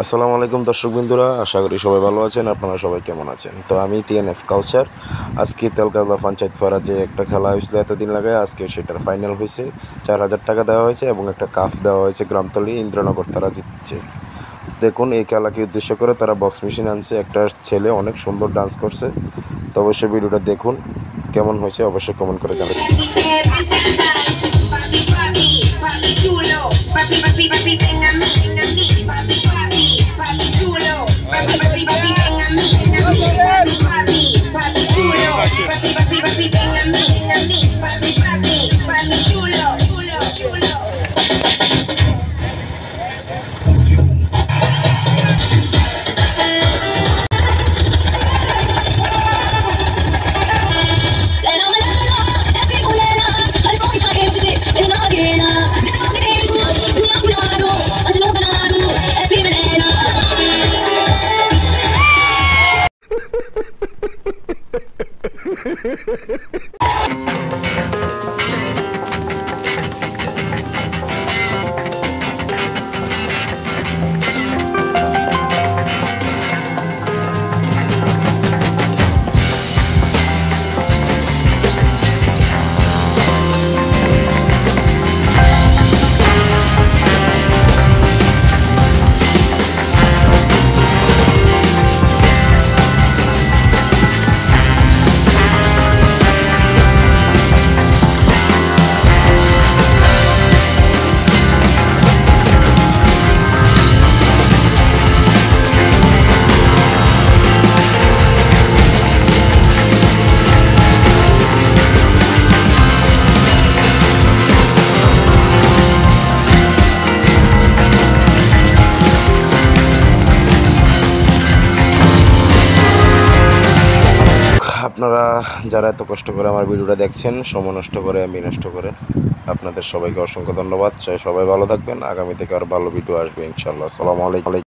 আসসালামু আলাইকুম দর্শক বিন্দুরা, আশা করি সবাই ভালো আছেন। আপনারা সবাই কেমন আছেন? তো আমি টিএনএফ কাউসার। আজকে তেলকাদা পঞ্চায়েত পাড়া যে একটা খেলা হয়েছিল এতদিন লাগায়, আজকে সেটার ফাইনাল হয়েছে। 4,000 টাকা দেওয়া হয়েছে এবং একটা কাপ দেওয়া হয়েছে। গ্রামতলী ইন্দ্রনগর তারা জিতছে। দেখুন, এই খেলাকে উদ্দেশ্য করে তারা বক্স মেশিন আনছে। একটা ছেলে অনেক সুন্দর ডান্স করছে। তো অবশ্যই ভিডিওটা দেখুন, কেমন হয়েছে অবশ্যই কমেন্ট করে জানাবেন। আপনারা যারা এত কষ্ট করে আমার ভিডিওটা দেখছেন, সময় নষ্ট করে আমি নষ্ট করে, আপনাদের সবাইকে অসংখ্য ধন্যবাদ। সবাই ভালো থাকবেন। আগামী থেকে আরও ভালো ভিডিও আসবে ইনশাল্লাহ। আসসালামু আলাইকুম।